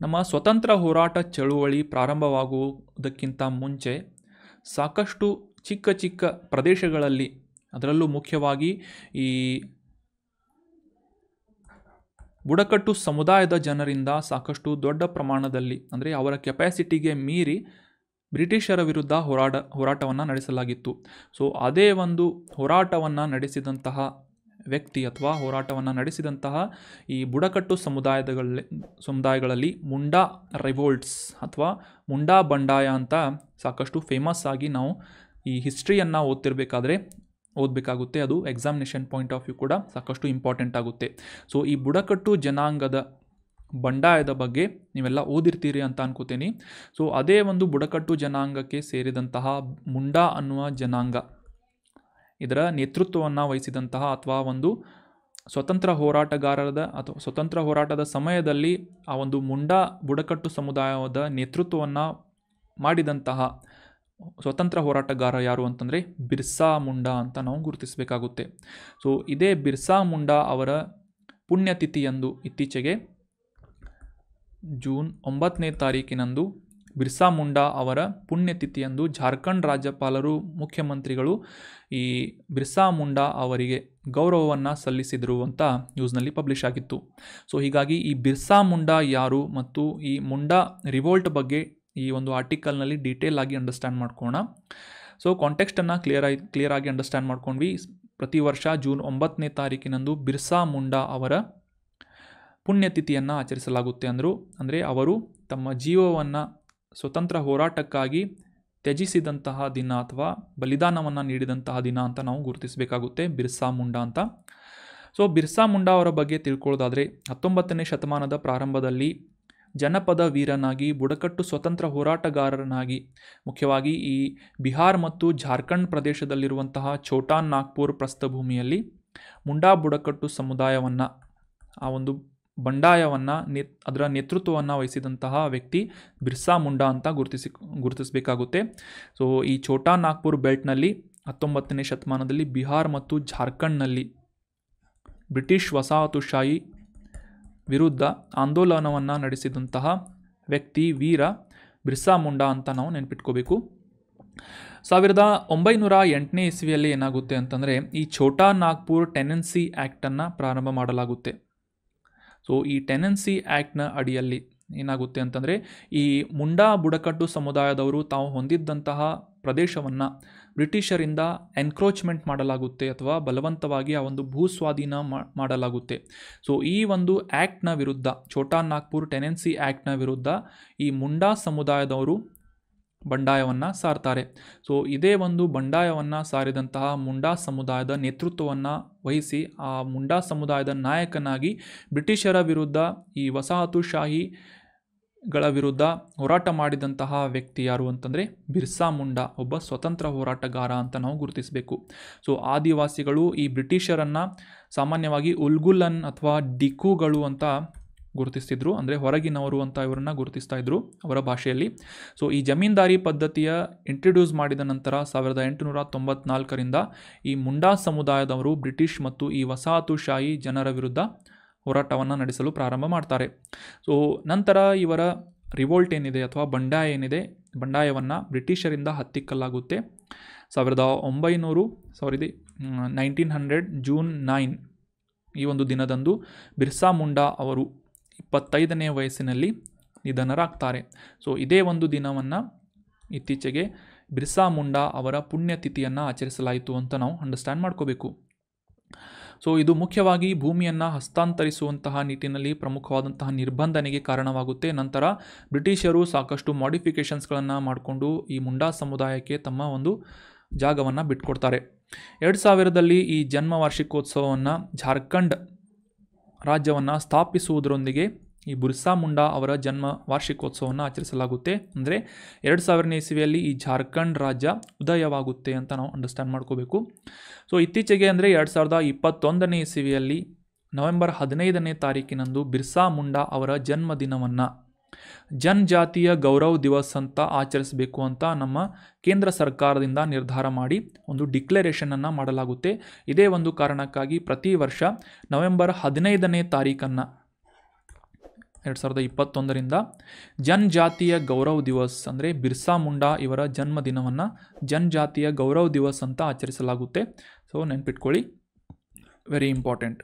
ನಮ್ಮ ಸ್ವತಂತ್ರ ಹೋರಾಟ ಚಳುವಳಿ ಪ್ರಾರಂಭವಾಗುವುದಕ್ಕಿಂತ ಮುಂಚೆ ಸಾಕಷ್ಟು ಚಿಕ್ಕ ಚಿಕ್ಕ ಪ್ರದೇಶಗಳಲ್ಲಿ, ಅದರಲ್ಲೂ ಮುಖ್ಯವಾಗಿ ಈ ಬುಡಕಟ್ಟು ಸಮುದಾಯದ ಜನರಿಂದ ಸಾಕಷ್ಟು ದೊಡ್ಡ ಪ್ರಮಾಣದಲ್ಲಿ, ಅಂದರೆ ಅವರ ಕೆಪಾಸಿಟಿಗೆ ಮೀರಿ ಬ್ರಿಟಿಷರ ವಿರುದ್ಧ ಹೋರಾಟವನ್ನು ನಡೆಸಲಾಗಿತ್ತು. ಸೊ ಅದೇ ಒಂದು ಹೋರಾಟವನ್ನು ನಡೆಸಿದಂತಹ ವ್ಯಕ್ತಿ ಅಥವಾ ಹೋರಾಟವನ್ನು ನಡೆಸಿದಂತಹ ಈ ಬುಡಕಟ್ಟು ಸಮುದಾಯಗಳಲ್ಲಿ ಮುಂಡಾ ರಿವೋಲ್ಟ್ಸ್ ಅಥವಾ ಮುಂಡಾ ಬಂಡಾಯ ಅಂತ ಸಾಕಷ್ಟು ಫೇಮಸ್ ಆಗಿ ನಾವು ಈ ಹಿಸ್ಟ್ರಿಯನ್ನು ಓದಬೇಕಾಗುತ್ತೆ. ಅದು ಎಕ್ಸಾಮಿನೇಷನ್ ಪಾಯಿಂಟ್ ಆಫ್ ವ್ಯೂ ಕೂಡ ಸಾಕಷ್ಟು ಇಂಪಾರ್ಟೆಂಟ್ ಆಗುತ್ತೆ. ಸೊ ಈ ಬುಡಕಟ್ಟು ಜನಾಂಗದ ಬಂಡಾಯದ ಬಗ್ಗೆ ನೀವೆಲ್ಲ ಓದಿರ್ತೀರಿ ಅಂತ ಅನ್ಕೋತೀನಿ. ಸೊ ಅದೇ ಒಂದು ಬುಡಕಟ್ಟು ಜನಾಂಗಕ್ಕೆ ಸೇರಿದಂತಹ ಮುಂಡಾ ಅನ್ನುವ ಜನಾಂಗ, ಇದರ ನೇತೃತ್ವವನ್ನು ವಹಿಸಿದಂತಹ ಅಥವಾ ಒಂದು ಸ್ವತಂತ್ರ ಹೋರಾಟದ ಸಮಯದಲ್ಲಿ ಆ ಒಂದು ಮುಂಡಾ ಬುಡಕಟ್ಟು ಸಮುದಾಯದ ನೇತೃತ್ವವನ್ನು ಮಾಡಿದಂತಹ ಸ್ವತಂತ್ರ ಹೋರಾಟಗಾರ ಯಾರು ಅಂತಂದರೆ ಬಿರ್ಸಾ ಮುಂಡಾ ಅಂತ ನಾವು ಗುರುತಿಸಬೇಕಾಗುತ್ತೆ. ಸೊ ಇದೇ ಬಿರ್ಸಾ ಮುಂಡಾ ಅವರ ಪುಣ್ಯತಿಥಿಯಂದು ಇತ್ತೀಚೆಗೆ ಜೂನ್ 9ನೇ ತಾರೀಕಿನಂದು ಬಿರ್ಸಾ ಮುಂಡಾ ಅವರ ಪುಣ್ಯತಿಥಿಯಂದು ಜಾರ್ಖಂಡ್ ರಾಜ್ಯಪಾಲರು, ಮುಖ್ಯಮಂತ್ರಿಗಳು ಈ ಬಿರ್ಸಾ ಮುಂಡಾ ಅವರಿಗೆ ಗೌರವವನ್ನು ಸಲ್ಲಿಸಿದರು ಅಂತ ನ್ಯೂಸ್ನಲ್ಲಿ ಪಬ್ಲಿಷ್ ಆಗಿತ್ತು. ಸೊ ಹೀಗಾಗಿ ಈ ಬಿರ್ಸಾ ಮುಂಡಾ ಯಾರು ಮತ್ತು ಈ ಮುಂಡಾ ರಿವೋಲ್ಟ್ ಬಗ್ಗೆ ಈ ಒಂದು ಆರ್ಟಿಕಲ್ನಲ್ಲಿ ಡೀಟೇಲ್ ಆಗಿ ಅಂಡರ್ಸ್ಟ್ಯಾಂಡ್ ಮಾಡ್ಕೋಣ. ಸೊ ಕಾಂಟೆಕ್ಸ್ಟನ್ನು ಕ್ಲಿಯರ್ ಆಗಿ ಅಂಡರ್ಸ್ಟ್ಯಾಂಡ್ ಮಾಡ್ಕೊಂಡ್ವಿ. ಪ್ರತಿ ವರ್ಷ ಜೂನ್ 9ನೇ ತಾರೀಕಿನಂದು ಬಿರ್ಸಾ ಮುಂಡಾ ಅವರ ಪುಣ್ಯತಿಥಿಯನ್ನು ಆಚರಿಸಲಾಗುತ್ತೆ. ಅಂದರೆ ಅವರು ತಮ್ಮ ಜೀವವನ್ನು ಸ್ವತಂತ್ರ ಹೋರಾಟಕ್ಕಾಗಿ ತ್ಯಜಿಸಿದಂತಹ ದಿನ ಅಥವಾ ಬಲಿದಾನವನ್ನು ನೀಡಿದಂತಹ ದಿನ ಅಂತ ನಾವು ಗುರುತಿಸಬೇಕಾಗುತ್ತೆ ಬಿರ್ಸಾ ಮುಂಡಾ ಅಂತ. ಸೊ ಬಿರ್ಸಾ ಮುಂಡಾ ಅವರ ಬಗ್ಗೆ ತಿಳ್ಕೊಳ್ಳೋದಾದರೆ 19ನೇ ಶತಮಾನದ ಪ್ರಾರಂಭದಲ್ಲಿ ಜನಪದ ವೀರನಾಗಿ, ಬುಡಕಟ್ಟು ಸ್ವತಂತ್ರ ಹೋರಾಟಗಾರನಾಗಿ, ಮುಖ್ಯವಾಗಿ ಈ ಬಿಹಾರ್ ಮತ್ತು ಜಾರ್ಖಂಡ್ ಪ್ರದೇಶದಲ್ಲಿರುವಂತಹ ಛೋಟಾ ನಾಗ್ಪುರ್ ಪ್ರಸ್ಥಭೂಮಿಯಲ್ಲಿ ಮುಂಡಾ ಬುಡಕಟ್ಟು ಸಮುದಾಯವನ್ನು, ಆ ಒಂದು ಬಂಡಾಯವನ್ನು ಅದರ ನೇತೃತ್ವವನ್ನು ವಹಿಸಿದಂತಹ ವ್ಯಕ್ತಿ ಬಿರ್ಸಾ ಮುಂಡಾ ಅಂತ ಗುರುತಿಸಬೇಕಾಗುತ್ತೆ. ಸೊ ಈ ಛೋಟಾ ನಾಗ್ಪುರ್ ಬೆಲ್ಟ್ನಲ್ಲಿ 19ನೇ ಶತಮಾನದಲ್ಲಿ ಬಿಹಾರ್ ಮತ್ತು ಜಾರ್ಖಂಡ್ನಲ್ಲಿ ಬ್ರಿಟಿಷ್ ವಸಾಹತುಶಾಹಿ ವಿರುದ್ಧ ಆಂದೋಲನವನ್ನು ನಡೆಸಿದಂತಹ ವ್ಯಕ್ತಿ ವೀರ ಬಿರ್ಸಾ ಮುಂಡಾ ಅಂತ ನಾವು ನೆನಪಿಟ್ಕೋಬೇಕು. 1908ನೇ ಇಸ್ವಿಯಲ್ಲಿ ಏನಾಗುತ್ತೆ ಅಂತಂದರೆ ಈ ಛೋಟಾ ನಾಗ್ಪುರ್ ಟೆನೆನ್ಸಿ ಆ್ಯಕ್ಟನ್ನು ಪ್ರಾರಂಭ ಮಾಡಲಾಗುತ್ತೆ. ಸೊ ಈ ಟೆನೆನ್ಸಿ ಆ್ಯಕ್ಟ್ನ ಅಡಿಯಲ್ಲಿ ಏನಾಗುತ್ತೆ ಅಂತಂದರೆ ಈ ಮುಂಡಾ ಬುಡಕಟ್ಟು ಸಮುದಾಯದವರು ತಾವು ಹೊಂದಿದ್ದಂತಹ ಪ್ರದೇಶವನ್ನು ಬ್ರಿಟಿಷರಿಂದ ಎನ್ಕ್ರೋಚ್ಮೆಂಟ್ ಮಾಡಲಾಗುತ್ತೆ ಅಥವಾ ಬಲವಂತವಾಗಿ ಆ ಒಂದು ಭೂಸ್ವಾಧೀನ ಮಾಡಲಾಗುತ್ತೆ. ಸೊ ಈ ಒಂದು ಆ್ಯಕ್ಟ್ನ ವಿರುದ್ಧ, ಛೋಟಾ ನಾಗ್ಪುರ್ ಟೆನೆನ್ಸಿ ಆ್ಯಕ್ಟ್ನ ವಿರುದ್ಧ ಈ ಮುಂಡಾ ಸಮುದಾಯದವರು ಬಂಡಾಯವನ್ನು ಸಾರ್ತಾರೆ. ಸೊ ಇದೇ ಒಂದು ಬಂಡಾಯವನ್ನು ಸಾರಿದಂತಹ ಮುಂಡಾ ಸಮುದಾಯದ ನೇತೃತ್ವವನ್ನು ವಹಿಸಿ ಆ ಮುಂಡಾ ಸಮುದಾಯದ ನಾಯಕನಾಗಿ ಬ್ರಿಟಿಷರ ವಿರುದ್ಧ, ಈ ವಸಾಹತುಶಾಹಿಗಳ ವಿರುದ್ಧ ಹೋರಾಟ ಮಾಡಿದಂತಹ ವ್ಯಕ್ತಿ ಯಾರು ಅಂತಂದರೆ ಬಿರ್ಸಾ ಮುಂಡಾ, ಒಬ್ಬ ಸ್ವತಂತ್ರ ಹೋರಾಟಗಾರ ಅಂತ ನಾವು ಗುರುತಿಸಬೇಕು. ಸೊ ಆದಿವಾಸಿಗಳು ಈ ಬ್ರಿಟಿಷರನ್ನು ಸಾಮಾನ್ಯವಾಗಿ ಉಲ್ಗುಲನ್ ಅಥವಾ ಡಿಕುಗಳು ಅಂತ ಗುರುತಿಸ್ತಿದ್ರು, ಅಂದರೆ ಹೊರಗಿನವರು ಅಂತ ಇವರನ್ನು ಗುರುತಿಸ್ತಾ ಇದ್ರು ಅವರ ಭಾಷೆಯಲ್ಲಿ. ಸೊ ಈ ಜಮೀನ್ದಾರಿ ಪದ್ಧತಿಯ ಇಂಟ್ರೊಡ್ಯೂಸ್ ಮಾಡಿದ ನಂತರ 1894ರಿಂದ ಈ ಮುಂಡಾ ಸಮುದಾಯದವರು ಬ್ರಿಟಿಷ್ ಮತ್ತು ಈ ವಸಾಹತುಶಾಹಿ ಜನರ ವಿರುದ್ಧ ಹೋರಾಟವನ್ನು ನಡೆಸಲು ಪ್ರಾರಂಭ ಮಾಡ್ತಾರೆ. ಸೊ ನಂತರ ಇವರ ರಿವೋಲ್ಟ್ ಏನಿದೆ ಅಥವಾ ಬಂಡಾಯ ಏನಿದೆ, ಬಂಡಾಯವನ್ನು ಬ್ರಿಟಿಷರಿಂದ ಹತ್ತಿಕ್ಕಲಾಗುತ್ತೆ. 1900 ಜೂನ್ 9 ಈ ಒಂದು ದಿನದಂದು ಬಿರ್ಸಾ ಮುಂಡಾ ಅವರು 25ನೇ ವಯಸ್ಸಿನಲ್ಲಿ ನಿಧನರಾಗ್ತಾರೆ. ಸೊ ಇದೇ ಒಂದು ದಿನವನ್ನು ಇತ್ತೀಚೆಗೆ ಬಿರ್ಸಾ ಮುಂಡಾ ಅವರ ಪುಣ್ಯತಿಥಿಯನ್ನು ಆಚರಿಸಲಾಯಿತು ಅಂತ ನಾವು ಅಂಡರ್ಸ್ಟ್ಯಾಂಡ್ ಮಾಡ್ಕೋಬೇಕು. ಸೊ ಇದು ಮುಖ್ಯವಾಗಿ ಭೂಮಿಯನ್ನು ಹಸ್ತಾಂತರಿಸುವಂತಹ ನಿಟ್ಟಿನಲ್ಲಿ ಪ್ರಮುಖವಾದಂತಹ ನಿರ್ಬಂಧನೆಗೆ ಕಾರಣವಾಗುತ್ತೆ. ನಂತರ ಬ್ರಿಟಿಷರು ಸಾಕಷ್ಟು ಮಾಡಿಫಿಕೇಷನ್ಸ್ಗಳನ್ನು ಮಾಡಿಕೊಂಡು ಈ ಮುಂಡಾ ಸಮುದಾಯಕ್ಕೆ ತಮ್ಮ ಒಂದು ಜಾಗವನ್ನು ಬಿಟ್ಕೊಡ್ತಾರೆ. 2000ರಲ್ಲಿ ಈ ಜನ್ಮ ವಾರ್ಷಿಕೋತ್ಸವವನ್ನು ಜಾರ್ಖಂಡ್ ರಾಜ್ಯವನ್ನು ಸ್ಥಾಪಿಸುವುದರೊಂದಿಗೆ ಈ ಬಿರ್ಸಾ ಮುಂಡಾ ಅವರ ಜನ್ಮ ವಾರ್ಷಿಕೋತ್ಸವವನ್ನು ಆಚರಿಸಲಾಗುತ್ತೆ. ಅಂದರೆ 2000ನೇ ಇಸವಿಯಲ್ಲಿ ಈ ಜಾರ್ಖಂಡ್ ರಾಜ್ಯ ಉದಯವಾಗುತ್ತೆ ಅಂತ ನಾವು ಅಂಡರ್ಸ್ಟ್ಯಾಂಡ್ ಮಾಡ್ಕೋಬೇಕು. ಸೊ ಇತ್ತೀಚೆಗೆ ಅಂದರೆ 2021ನೇ ಇಸವಿಯಲ್ಲಿ ನವೆಂಬರ್ 15ನೇ ತಾರೀಕಿನಂದು ಬಿರ್ಸಾ ಮುಂಡಾ ಅವರ ಜನ್ಮದಿನವನ್ನು ಜನಜಾತಿಯ ಗೌರವ್ ದಿವಸ್ ಅಂತ ಆಚರಿಸಬೇಕು ಅಂತ ನಮ್ಮ ಕೇಂದ್ರ ಸರ್ಕಾರದಿಂದ ನಿರ್ಧಾರ ಮಾಡಿ ಒಂದು ಡಿಕ್ಲರೇಷನನ್ನು ಮಾಡಲಾಗುತ್ತೆ. ಇದೇ ಒಂದು ಕಾರಣಕ್ಕಾಗಿ ಪ್ರತಿ ವರ್ಷ ನವೆಂಬರ್ 15ನೇ ತಾರೀಕನ್ನು 2021ರಿಂದ ಜನಜಾತಿಯ ಗೌರವ್ ದಿವಸ್ ಅಂದರೆ ಬಿರ್ಸಾ ಮುಂಡಾ ಇವರ ಜನ್ಮದಿನವನ್ನು ಜನಜಾತಿಯ ಗೌರವ್ ದಿವಸ್ ಅಂತ ಆಚರಿಸಲಾಗುತ್ತೆ. ಸೊ ನೆನ್ಪಿಟ್ಕೊಳ್ಳಿ, ವೆರಿ ಇಂಪಾರ್ಟೆಂಟ್.